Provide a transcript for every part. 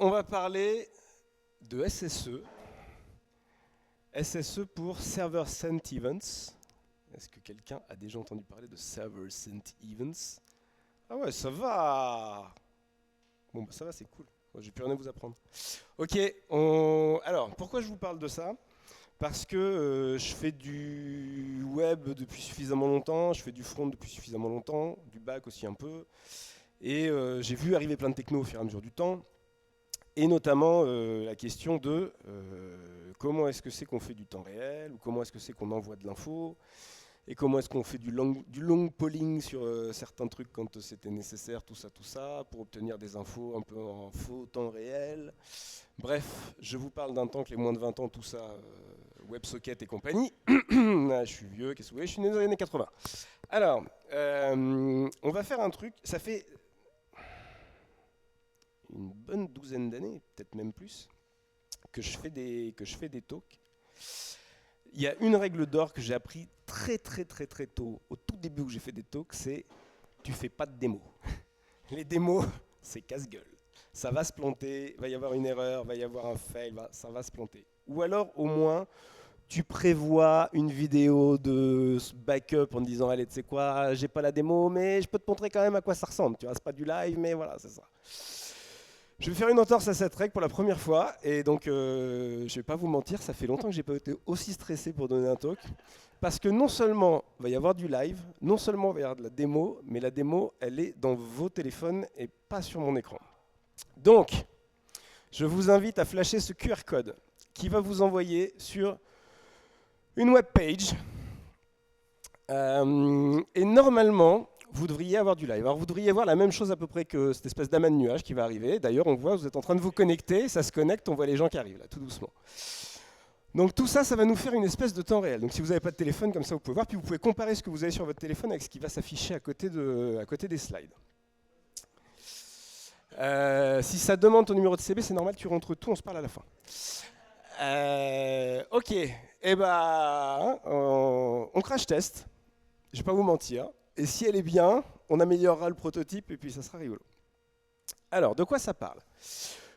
on va parler de SSE. SSE pour Server Sent Events. Est-ce que quelqu'un a déjà entendu parler de Server Sent Events? Ah ouais, ça va. Bon, bah ça va, c'est cool. Moi, j'ai plus rien à vous apprendre. Ok, alors, pourquoi je vous parle de ça? Parce que je fais du web depuis suffisamment longtemps, je fais du front depuis suffisamment longtemps, du back aussi un peu, et j'ai vu arriver plein de technos au fur et à mesure du temps, et notamment la question de comment est-ce que c'est qu'on fait du temps réel, ou comment est-ce que c'est qu'on envoie de l'info, et comment est-ce qu'on fait du long polling sur certains trucs quand c'était nécessaire, tout ça, pour obtenir des infos un peu en faux temps réel. Bref, je vous parle d'un temps que les moins de 20 ans, tout ça, WebSocket et compagnie. Ah, je suis vieux, qu'est-ce que vous voulez, je suis né dans les années 80. Alors, on va faire un truc, ça fait une bonne douzaine d'années, peut-être même plus, que je fais des talks. Il y a une règle d'or que j'ai appris très tôt, au tout début où j'ai fait des talks, c'est tu fais pas de démos. Les démos, c'est casse-gueule. Ça va se planter, va y avoir une erreur, va y avoir un fail, ça va se planter. Ou alors au moins tu prévois une vidéo de backup en te disant allez tu sais quoi, j'ai pas la démo mais je peux te montrer quand même à quoi ça ressemble. Tu vois, c'est pas du live mais voilà, c'est ça. Je vais faire une entorse à cette règle pour la première fois et donc je vais pas vous mentir, ça fait longtemps que j'ai pas été aussi stressé pour donner un talk parce que non seulement il va y avoir du live, non seulement il va y avoir de la démo, mais la démo elle est dans vos téléphones et pas sur mon écran. Donc, je vous invite à flasher ce QR code qui va vous envoyer sur une web page. Et normalement, vous devriez avoir du live. Alors, vous devriez voir la même chose à peu près que cette espèce d'amas de nuages qui va arriver. D'ailleurs, on voit, vous êtes en train de vous connecter, ça se connecte, on voit les gens qui arrivent là, tout doucement. Donc tout ça, ça va nous faire une espèce de temps réel. Donc si vous n'avez pas de téléphone, comme ça, vous pouvez voir, puis vous pouvez comparer ce que vous avez sur votre téléphone avec ce qui va s'afficher à côté des slides. Si ça demande ton numéro de CB, c'est normal, tu rentres tout, on se parle à la fin. Ok, et ben, on crash test, je vais pas vous mentir, et si elle est bien, on améliorera le prototype et puis ça sera rigolo. Alors, de quoi ça parle?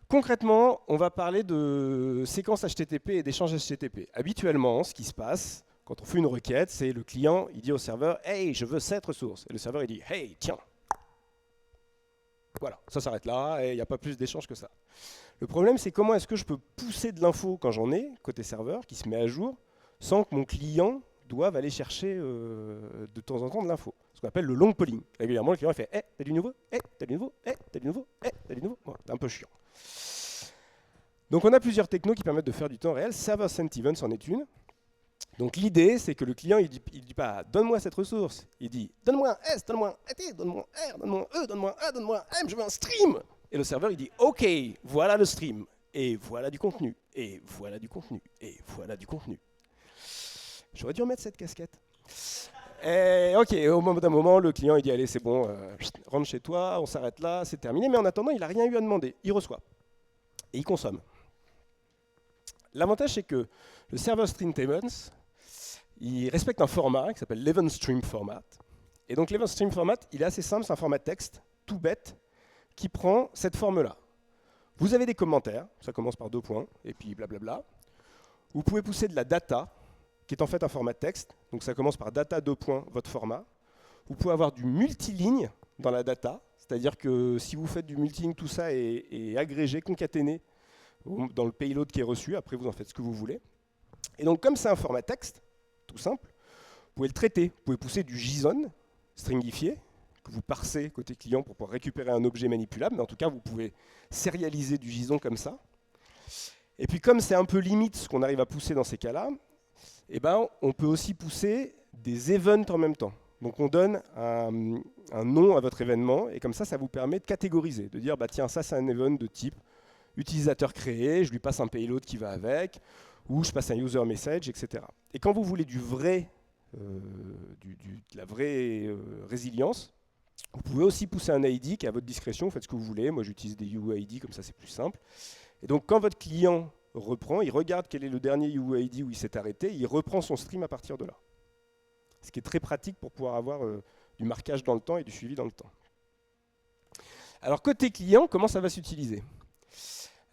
Concrètement, on va parler de séquences HTTP et d'échanges HTTP. Habituellement, ce qui se passe, quand on fait une requête, c'est le client, il dit au serveur « Hey, je veux cette ressource ». Et le serveur, il dit « Hey, tiens ». Voilà, ça s'arrête là et il n'y a pas plus d'échanges que ça. Le problème, c'est comment est-ce que je peux pousser de l'info quand j'en ai, côté serveur, qui se met à jour, sans que mon client doive aller chercher de temps en temps de l'info. Ce qu'on appelle le long polling. Régulièrement, le client il fait hey, t'as du nouveau, hey, t'as du nouveau, hey, t'as du nouveau, hey, t'as du nouveau. Bon, c'est un peu chiant. Donc on a plusieurs technos qui permettent de faire du temps réel. Server Sent Events en est une. Donc l'idée, c'est que le client, il dit pas « donne-moi cette ressource », il dit « donne-moi un S, donne-moi un T, donne-moi un R, donne-moi un E, donne-moi un A, donne-moi un M, je veux un stream ». Et le serveur, il dit « ok, voilà le stream, et voilà du contenu, et voilà du contenu, et voilà du contenu ». J'aurais dû remettre cette casquette. Et ok, au bout d'un moment, le client, il dit « allez, c'est bon, rentre chez toi, on s'arrête là, c'est terminé ». Mais en attendant, il n'a rien eu à demander, il reçoit, et il consomme. L'avantage, c'est que le server Stream Events, il respecte un format qui s'appelle l'Event Stream Format. Et donc l'Event Stream Format, il est assez simple, c'est un format texte, tout bête, qui prend cette forme-là. Vous avez des commentaires, ça commence par 2 points, et puis blablabla. Vous pouvez pousser de la data, qui est en fait un format texte, donc ça commence par data 2 points, votre format. Vous pouvez avoir du multiligne dans la data, c'est-à-dire que si vous faites du multiligne, tout ça est agrégé, concaténé dans le payload qui est reçu, après vous en faites ce que vous voulez. Et donc comme c'est un format texte, tout simple, vous pouvez le traiter, vous pouvez pousser du JSON, stringifié, que vous parsez côté client pour pouvoir récupérer un objet manipulable, mais en tout cas vous pouvez sérialiser du JSON comme ça. Et puis comme c'est un peu limite ce qu'on arrive à pousser dans ces cas-là, eh ben, on peut aussi pousser des events en même temps. Donc on donne un nom à votre événement, et comme ça, ça vous permet de catégoriser, de dire bah, tiens, ça c'est un event de type utilisateur créé, je lui passe un payload qui va avec, ou je passe un user message, etc. Et quand vous voulez du vrai, de la vraie résilience, vous pouvez aussi pousser un ID qui est à votre discrétion, vous faites ce que vous voulez. Moi j'utilise des UID, comme ça c'est plus simple. Et donc quand votre client reprend, il regarde quel est le dernier UID où il s'est arrêté, il reprend son stream à partir de là. Ce qui est très pratique pour pouvoir avoir du marquage dans le temps et du suivi dans le temps. Alors côté client, comment ça va s'utiliser ?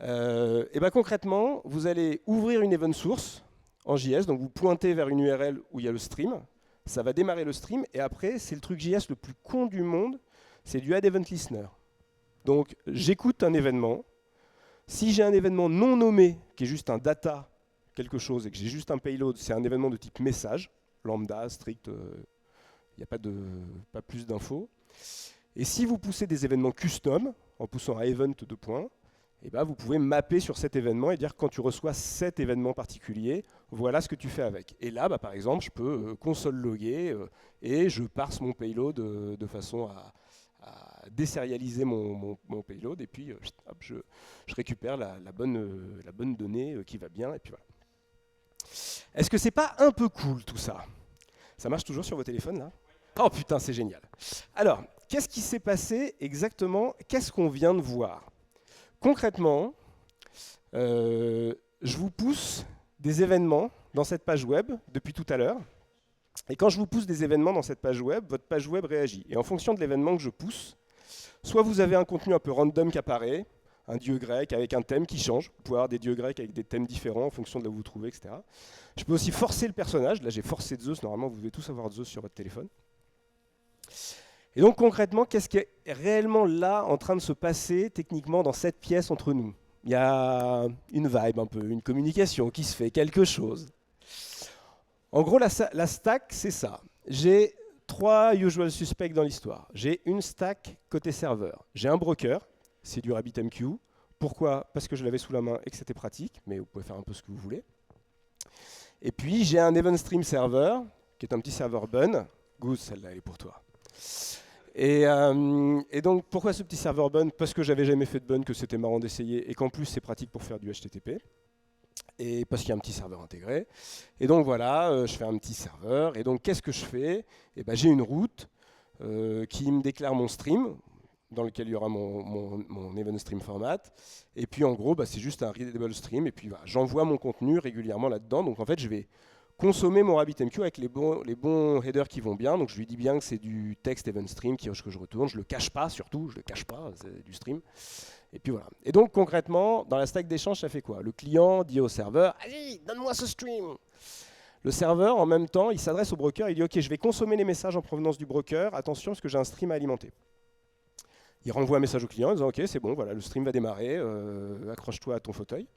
Et ben concrètement, vous allez ouvrir une event source en JS, donc vous pointez vers une URL où il y a le stream, ça va démarrer le stream, et après, c'est le truc JS le plus con du monde, c'est du add event listener. Donc j'écoute un événement, si j'ai un événement non nommé, qui est juste un data, quelque chose, et que j'ai juste un payload, c'est un événement de type message, lambda, strict, il n'y a pas plus d'infos. Et si vous poussez des événements custom, en poussant un event 2 points, et ben vous pouvez mapper sur cet événement et dire quand tu reçois cet événement particulier, voilà ce que tu fais avec. Et là, par exemple, je peux console loguer et je parse mon payload de façon à désérialiser mon payload et puis hop, je récupère la bonne donnée qui va bien et puis voilà. Est-ce que c'est pas un peu cool tout ça? Ça marche toujours sur vos téléphones là? Oh putain, c'est génial. Alors, qu'est-ce qui s'est passé exactement? Qu'est-ce qu'on vient de voir? Concrètement, je vous pousse des événements dans cette page web depuis tout à l'heure. Et quand je vous pousse des événements dans cette page web, votre page web réagit. Et en fonction de l'événement que je pousse, soit vous avez un contenu un peu random qui apparaît, un dieu grec avec un thème qui change. Vous pouvez avoir des dieux grecs avec des thèmes différents en fonction de là où vous vous trouvez, etc. Je peux aussi forcer le personnage. Là, j'ai forcé Zeus. Normalement, vous devez tous avoir Zeus sur votre téléphone. Et donc concrètement, qu'est-ce qui est réellement là en train de se passer techniquement dans cette pièce entre nous? Il y a une vibe un peu, une communication qui se fait, quelque chose. En gros, la stack, c'est ça. J'ai 3 usual suspects dans l'histoire. J'ai une stack côté serveur. J'ai un broker, c'est du RabbitMQ. Pourquoi? Parce que je l'avais sous la main et que c'était pratique, mais vous pouvez faire un peu ce que vous voulez. Et puis j'ai un event stream server, qui est un petit serveur bun. Goose, celle-là, elle est pour toi. Et donc, pourquoi ce petit serveur bun? Parce que j'avais jamais fait de bun, que c'était marrant d'essayer, et qu'en plus, c'est pratique pour faire du HTTP. Et parce qu'il y a un petit serveur intégré. Et donc, voilà, je fais un petit serveur. Et donc, qu'est-ce que je fais? Eh ben, j'ai une route qui me déclare mon stream, dans lequel il y aura mon event stream format. Et puis, en gros, c'est juste un readable stream. Et puis, voilà, j'envoie mon contenu régulièrement là-dedans. Donc, en fait, je vais consommer mon RabbitMQ avec les bons headers qui vont bien. Donc je lui dis bien que c'est du text event stream que je retourne. Je ne le cache pas surtout, je ne le cache pas, c'est du stream. Et puis voilà. Et donc concrètement, dans la stack d'échange, ça fait quoi? Le client dit au serveur, allez, donne-moi ce stream. Le serveur, en même temps, il s'adresse au broker, il dit, ok, je vais consommer les messages en provenance du broker, attention parce que j'ai un stream à alimenter. Il renvoie un message au client en disant, ok, c'est bon, voilà, le stream va démarrer, accroche-toi à ton fauteuil.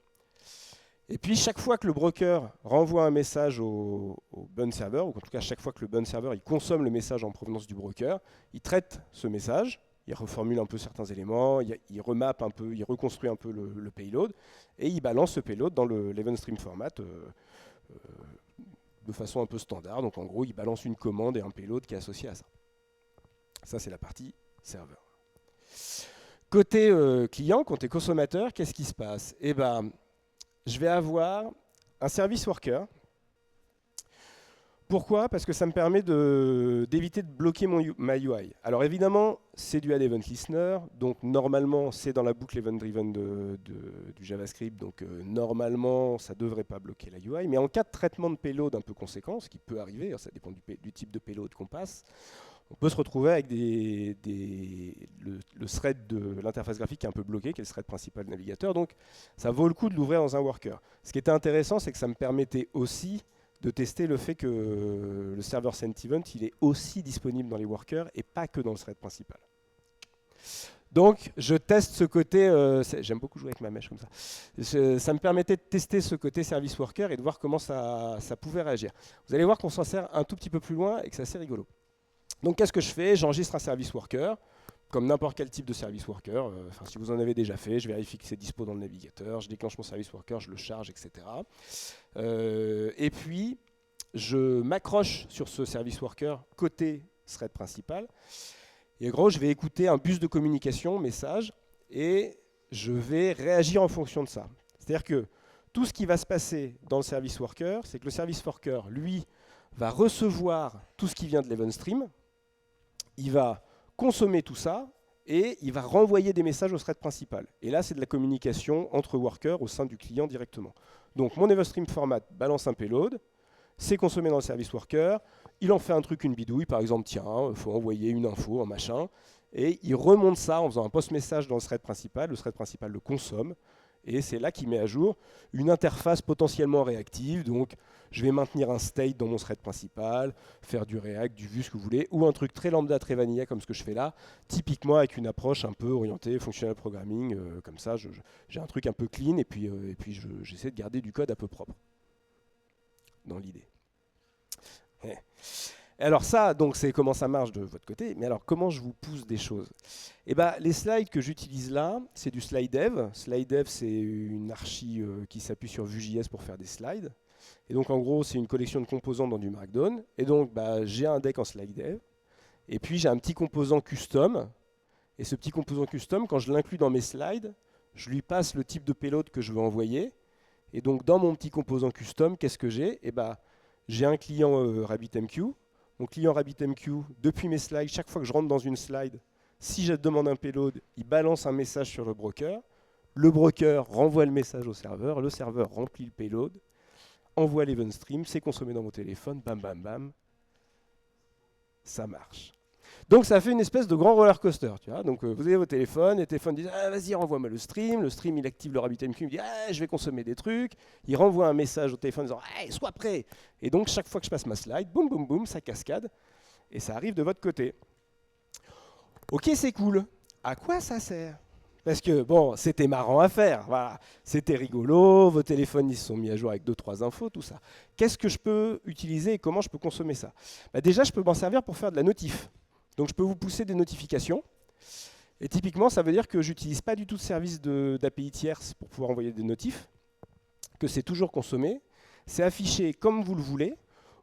Et puis chaque fois que le broker renvoie un message au bun server, ou en tout cas chaque fois que le bun server il consomme le message en provenance du broker, il traite ce message, il reformule un peu certains éléments, il remap un peu, il reconstruit un peu le payload, et il balance ce payload dans l'event stream format de façon un peu standard. Donc en gros, il balance une commande et un payload qui est associé à ça. Ça, c'est la partie serveur. Côté client, côté consommateur, qu'est-ce qui se passe? Eh ben, je vais avoir un service worker. Pourquoi? Parce que ça me permet d'éviter de bloquer ma UI. Alors évidemment, c'est du add event listener, donc normalement c'est dans la boucle event driven du JavaScript, donc normalement ça ne devrait pas bloquer la UI, mais en cas de traitement de payload un peu conséquent, ce qui peut arriver, ça dépend du type de payload qu'on passe, on peut se retrouver avec le thread de l'interface graphique qui est un peu bloqué, qui est le thread principal du navigateur. Donc ça vaut le coup de l'ouvrir dans un worker. Ce qui était intéressant, c'est que ça me permettait aussi de tester le fait que le serveur send-event, il est aussi disponible dans les workers et pas que dans le thread principal. Donc je teste ce côté, j'aime beaucoup jouer avec ma mèche comme ça. Ça me permettait de tester ce côté service worker et de voir comment ça pouvait réagir. Vous allez voir qu'on s'en sert un tout petit peu plus loin et que c'est assez rigolo. Donc qu'est-ce que je fais? J'enregistre un service worker, comme n'importe quel type de service worker. Si vous en avez déjà fait, je vérifie que c'est dispo dans le navigateur, je déclenche mon service worker, je le charge, etc. Et puis, je m'accroche sur ce service worker côté thread principal. Et en gros, je vais écouter un bus de communication, message, et je vais réagir en fonction de ça. C'est-à-dire que tout ce qui va se passer dans le service worker, c'est que le service worker, lui, va recevoir tout ce qui vient de l'event stream, il va consommer tout ça, et il va renvoyer des messages au thread principal. Et là, c'est de la communication entre workers au sein du client directement. Donc mon event stream format balance un payload, c'est consommé dans le service worker, il en fait un truc, une bidouille, par exemple, tiens, il faut envoyer une info, un machin, et il remonte ça en faisant un post-message dans le thread principal le thread principal le consomme, Et c'est là qu'il met à jour une interface potentiellement réactive. Donc, je vais maintenir un state dans mon thread principal, faire du React, du Vue, ce que vous voulez, ou un truc très lambda, très vanilla comme ce que je fais là, typiquement avec une approche un peu orientée functional programming. Comme ça, j'ai un truc un peu clean et puis j'essaie de garder du code un peu propre dans l'idée. Ouais. Alors ça, donc c'est comment ça marche de votre côté, mais alors comment je vous pousse des choses? Eh ben, les slides que j'utilise là, c'est du SlideDev. SlideDev, c'est une archi qui s'appuie sur Vue.js pour faire des slides. Et donc en gros, c'est une collection de composants dans du Markdown. Et donc j'ai un deck en SlideDev, et puis j'ai un petit composant custom. Et ce petit composant custom, quand je l'inclus dans mes slides, je lui passe le type de payload que je veux envoyer. Et donc dans mon petit composant custom, qu'est-ce que j'ai? Eh ben, j'ai un client RabbitMQ. Mon client RabbitMQ, depuis mes slides, chaque fois que je rentre dans une slide, si je demande un payload, il balance un message sur le broker renvoie le message au serveur remplit le payload, envoie l'event stream, c'est consommé dans mon téléphone, bam bam bam, ça marche. Donc ça fait une espèce de grand roller coaster, tu vois. Donc vous avez vos téléphones, les téléphones disent ah, vas-y renvoie-moi le stream il active le RabbitMQ, il me dit ah, je vais consommer des trucs, il renvoie un message au téléphone en disant hey, sois prêt. Et donc chaque fois que je passe ma slide, boum boum boum, ça cascade et ça arrive de votre côté. Ok, c'est cool. À quoi ça sert? Parce que bon, c'était marrant à faire, voilà. C'était rigolo, vos téléphones ils se sont mis à jour avec 2-3 infos, tout ça. Qu'est-ce que je peux utiliser et comment je peux consommer ça? Déjà, je peux m'en servir pour faire de la notif. Donc je peux vous pousser des notifications. Et typiquement, ça veut dire que je n'utilise pas du tout de service d'API tierce pour pouvoir envoyer des notifs, que c'est toujours consommé. C'est affiché comme vous le voulez.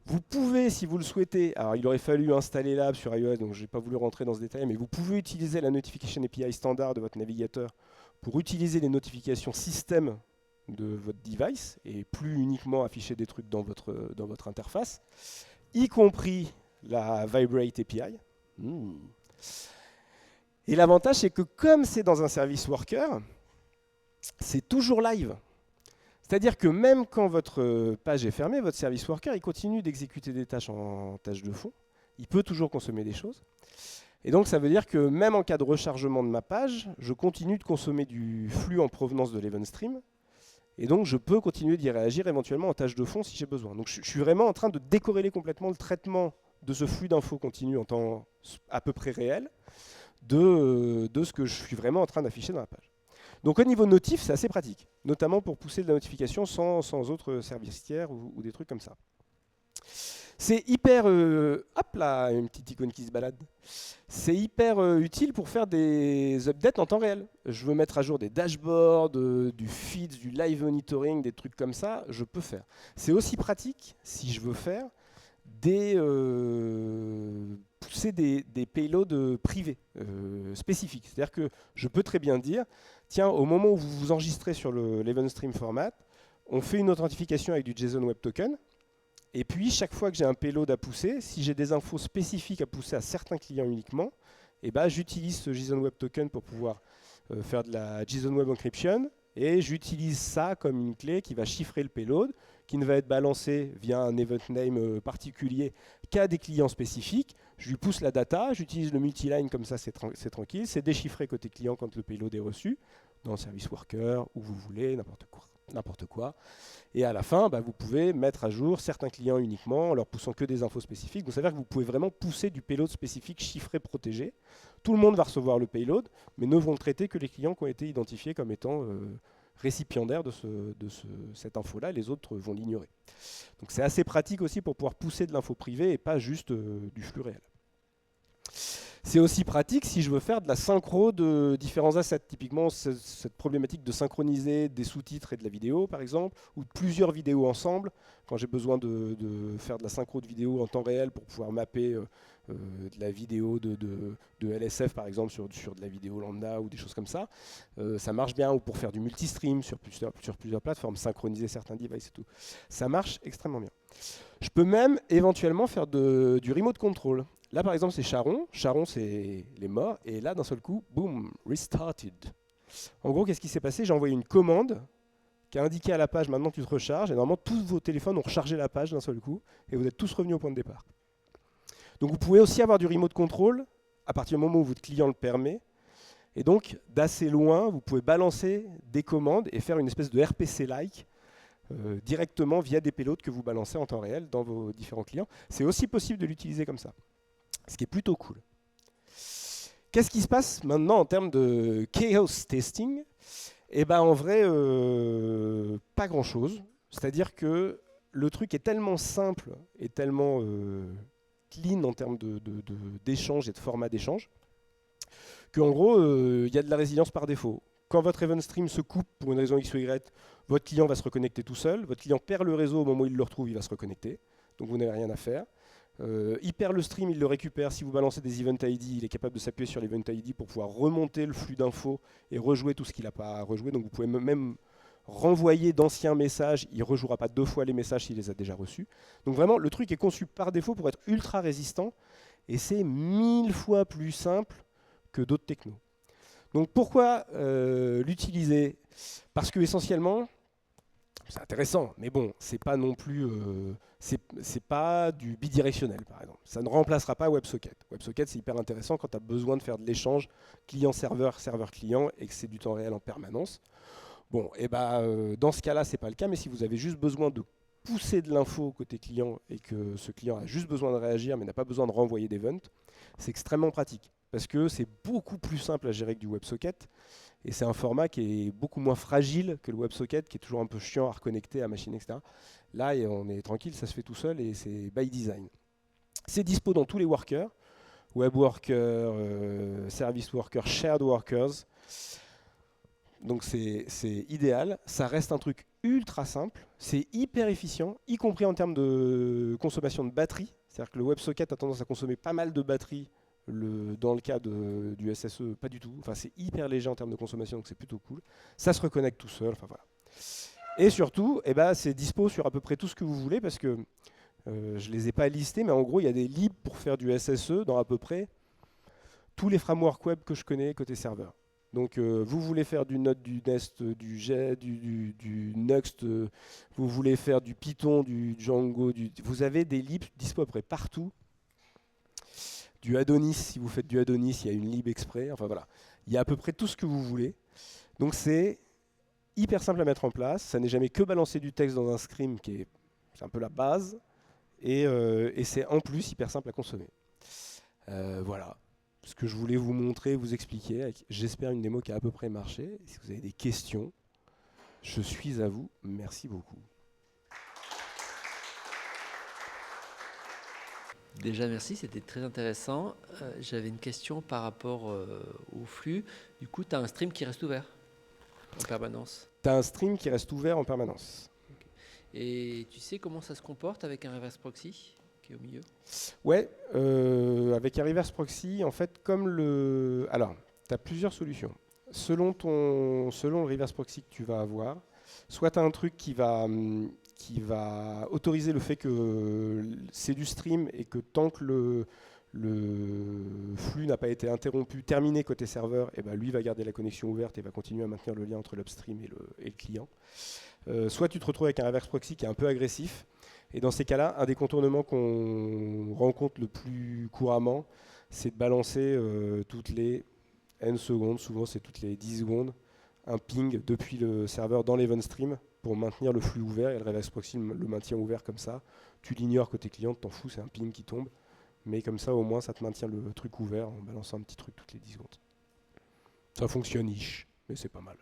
Vous pouvez, si vous le souhaitez, alors il aurait fallu installer l'app sur iOS, donc je n'ai pas voulu rentrer dans ce détail, mais vous pouvez utiliser la Notification API standard de votre navigateur pour utiliser les notifications système de votre device et plus uniquement afficher des trucs dans votre interface, y compris la Vibrate API. Et l'avantage, c'est que comme c'est dans un service worker, c'est toujours live. C'est-à-dire que même quand votre page est fermée, votre service worker, il continue d'exécuter des tâches en tâches de fond. Il peut toujours consommer des choses. Et donc ça veut dire que même en cas de rechargement de ma page, je continue de consommer du flux en provenance de l'event stream. Et donc je peux continuer d'y réagir éventuellement en tâche de fond si j'ai besoin. Donc je suis vraiment en train de décorréler complètement le traitement de ce flux d'infos continu en temps à peu près réel de ce que je suis vraiment en train d'afficher dans la page. Donc au niveau notif, c'est assez pratique, notamment pour pousser de la notification sans autre service tiers ou des trucs comme ça. C'est hyper... hop là, une petite icône qui se balade. C'est hyper utile pour faire des updates en temps réel. Je veux mettre à jour des dashboards, du feed, du live monitoring, des trucs comme ça, je peux faire. C'est aussi pratique si je veux faire pousser des payloads privés spécifiques. C'est-à-dire que je peux très bien dire, tiens, au moment où vous vous enregistrez sur l'Event Stream Format, on fait une authentification avec du JSON Web Token, et puis chaque fois que j'ai un payload à pousser, si j'ai des infos spécifiques à pousser à certains clients uniquement, j'utilise ce JSON Web Token pour pouvoir faire de la JSON Web Encryption, et j'utilise ça comme une clé qui va chiffrer le payload, qui ne va être balancé via un event name particulier qu'à des clients spécifiques. Je lui pousse la data, j'utilise le multiline comme ça, c'est tranquille. C'est déchiffré côté client quand le payload est reçu, dans le service worker, où vous voulez, n'importe quoi. Et à la fin, vous pouvez mettre à jour certains clients uniquement en leur poussant que des infos spécifiques. Donc ça veut dire que vous pouvez vraiment pousser du payload spécifique chiffré, protégé. Tout le monde va recevoir le payload, mais ne vont traiter que les clients qui ont été identifiés comme étant récipiendaires de cette info-là, les autres vont l'ignorer. Donc c'est assez pratique aussi pour pouvoir pousser de l'info privée et pas juste du flux réel. C'est aussi pratique si je veux faire de la synchro de différents assets. Typiquement, cette problématique de synchroniser des sous-titres et de la vidéo, par exemple, ou de plusieurs vidéos ensemble, quand j'ai besoin de faire de la synchro de vidéo en temps réel pour pouvoir mapper de la vidéo de LSF, par exemple, sur de la vidéo lambda ou des choses comme ça. Ça marche bien, ou pour faire du multistream sur plusieurs plateformes, synchroniser certains devices et tout. Ça marche extrêmement bien. Je peux même éventuellement faire du remote control. Là, par exemple, c'est Charon. Charon, c'est les morts. Et là, d'un seul coup, boom, restarted. En gros, qu'est-ce qui s'est passé? J'ai envoyé une commande qui a indiqué à la page, maintenant tu te recharges. Et normalement, tous vos téléphones ont rechargé la page d'un seul coup. Et vous êtes tous revenus au point de départ. Donc, vous pouvez aussi avoir du remote control à partir du moment où votre client le permet. Et donc, d'assez loin, vous pouvez balancer des commandes et faire une espèce de RPC-like directement via des payloads que vous balancez en temps réel dans vos différents clients. C'est aussi possible de l'utiliser comme ça, ce qui est plutôt cool. Qu'est-ce qui se passe maintenant en termes de chaos testing? Eh ben, en vrai, pas grand-chose. C'est-à-dire que le truc est tellement simple et tellement clean en termes d'échange et de format d'échange qu'en gros, il y a de la résilience par défaut. Quand votre event stream se coupe pour une raison X ou Y, votre client va se reconnecter tout seul. Votre client perd le réseau au moment où il le retrouve, il va se reconnecter. Donc vous n'avez rien à faire. Il perd le stream, il le récupère. Si vous balancez des event ID, il est capable de s'appuyer sur l'event ID pour pouvoir remonter le flux d'infos et rejouer tout ce qu'il n'a pas à rejouer. Donc vous pouvez même renvoyer d'anciens messages. Il ne rejouera pas 2 fois les messages s'il les a déjà reçus. Donc vraiment, le truc est conçu par défaut pour être ultra résistant. Et c'est 1000 fois plus simple que d'autres technos. Donc pourquoi l'utiliser? Parce que essentiellement, c'est intéressant, mais bon, c'est pas non plus, c'est pas du bidirectionnel par exemple. Ça ne remplacera pas WebSocket. WebSocket c'est hyper intéressant quand tu as besoin de faire de l'échange client-serveur, serveur-client et que c'est du temps réel en permanence. Bon, et dans ce cas-là, c'est pas le cas, mais si vous avez juste besoin de pousser de l'info côté client et que ce client a juste besoin de réagir mais n'a pas besoin de renvoyer d'event, c'est extrêmement pratique parce que c'est beaucoup plus simple à gérer que du WebSocket et c'est un format qui est beaucoup moins fragile que le WebSocket qui est toujours un peu chiant à reconnecter à machine, etc. Là, on est tranquille, ça se fait tout seul et c'est by design. C'est dispo dans tous les workers, web workers, service workers, shared workers. Donc c'est idéal, ça reste un truc ultra simple, c'est hyper efficient, y compris en termes de consommation de batterie. C'est-à-dire que le WebSocket a tendance à consommer pas mal de batterie dans le cas du SSE, pas du tout. Enfin, c'est hyper léger en termes de consommation, donc c'est plutôt cool. Ça se reconnecte tout seul, enfin voilà. Et surtout, c'est dispo sur à peu près tout ce que vous voulez, parce que je ne les ai pas listés, mais en gros, il y a des libs pour faire du SSE dans à peu près tous les frameworks web que je connais côté serveur. Donc vous voulez faire du Node, du Nest, du Jet, du Nuxt, vous voulez faire du Python, du Django, vous avez des libs dispo à peu près partout. Du Adonis, si vous faites du Adonis, il y a une lib exprès. Enfin voilà, il y a à peu près tout ce que vous voulez. Donc c'est hyper simple à mettre en place. Ça n'est jamais que balancer du texte dans un scrim, c'est un peu la base. Et c'est en plus hyper simple à consommer. Voilà. Ce que je voulais vous montrer, vous expliquer, j'espère une démo qui a à peu près marché. Si vous avez des questions, je suis à vous. Merci beaucoup. Déjà, merci, c'était très intéressant. J'avais une question par rapport au flux. Du coup, tu as un stream qui reste ouvert en permanence? Tu as un stream qui reste ouvert en permanence. Okay. Et tu sais comment ça se comporte avec un reverse proxy qui est au milieu? Ouais, avec un reverse proxy, en fait, alors, tu as plusieurs solutions. Selon le reverse proxy que tu vas avoir, soit tu as un truc qui va autoriser le fait que c'est du stream et que tant que le flux n'a pas été interrompu, terminé côté serveur, et lui va garder la connexion ouverte et va continuer à maintenir le lien entre l'upstream et le client. Soit tu te retrouves avec un reverse proxy qui est un peu agressif. Et dans ces cas-là, un des contournements qu'on rencontre le plus couramment, c'est de balancer toutes les n secondes, souvent c'est toutes les 10 secondes, un ping depuis le serveur dans l'event stream pour maintenir le flux ouvert, et le reverse proxy le maintient ouvert comme ça. Tu l'ignores côté client, t'en fous, c'est un ping qui tombe. Mais comme ça, au moins, ça te maintient le truc ouvert en balançant un petit truc toutes les 10 secondes. Ça fonctionne ish, mais c'est pas mal.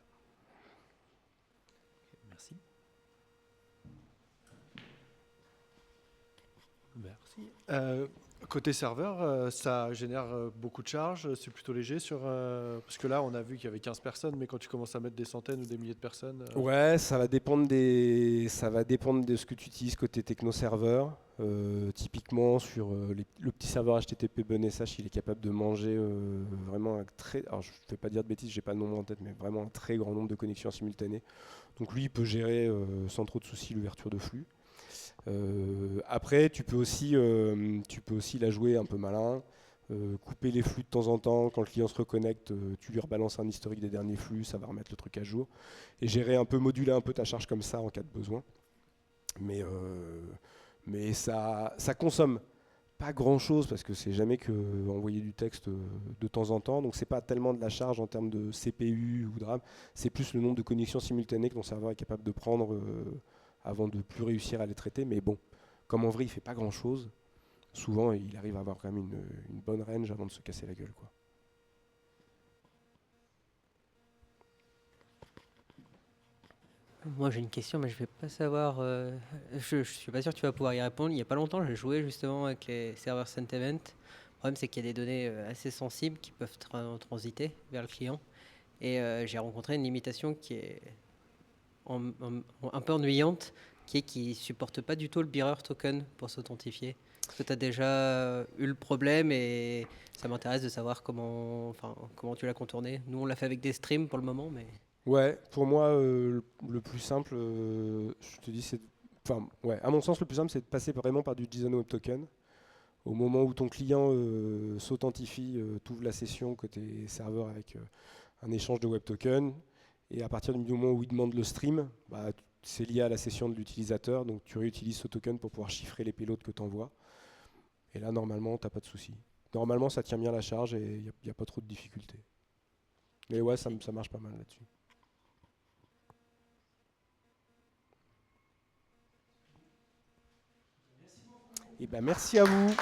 Merci. Merci. Côté serveur, ça génère beaucoup de charges, c'est plutôt léger parce que là on a vu qu'il y avait 15 personnes, mais quand tu commences à mettre des centaines ou des milliers de personnes... Ouais, ça va dépendre de ce que tu utilises côté techno-serveur. Typiquement sur le petit serveur HTTP BunSH, il est capable de manger vraiment alors je ne vais pas dire de bêtises, j'ai pas le nombre en tête, mais vraiment un très grand nombre de connexions simultanées. Donc lui, il peut gérer sans trop de soucis l'ouverture de flux. Après, tu peux aussi la jouer un peu malin, couper les flux de temps en temps. Quand le client se reconnecte, tu lui rebalances un historique des derniers flux, ça va remettre le truc à jour. Et moduler un peu ta charge comme ça en cas de besoin. Mais ça consomme pas grand-chose parce que c'est jamais que envoyer du texte de temps en temps. Donc c'est pas tellement de la charge en termes de CPU ou de RAM. C'est plus le nombre de connexions simultanées que ton serveur est capable de prendre avant de plus réussir à les traiter. Mais bon, comme en vrai il fait pas grand-chose, souvent il arrive à avoir quand même une bonne range avant de se casser la gueule, quoi. Moi j'ai une question, mais je vais pas savoir. Je suis pas sûr que tu vas pouvoir y répondre. Il y a pas longtemps, j'ai joué justement avec les serveurs Sentiment. Le problème, c'est qu'il y a des données assez sensibles qui peuvent transiter vers le client. Et j'ai rencontré une limitation qui est un peu ennuyante, qui est qu'il supporte pas du tout le bearer token pour s'authentifier. Est-ce que tu as déjà eu le problème et ça m'intéresse de savoir comment tu l'as contourné. Nous, on l'a fait avec des streams pour le moment, mais... Ouais, pour moi, le plus simple, je te dis, enfin, ouais, à mon sens, le plus simple, c'est de passer vraiment par du JSON Web Token. Au moment où ton client s'authentifie, tu ouvres la session côté serveur avec un échange de Web Token. Et à partir du moment où il demande le stream, bah, c'est lié à la session de l'utilisateur. Donc tu réutilises ce token pour pouvoir chiffrer les payloads que tu envoies. Et là, normalement, tu n'as pas de souci. Normalement, ça tient bien la charge et il n'y a pas trop de difficultés. Mais ouais, ça marche pas mal là-dessus. Et ben merci à vous.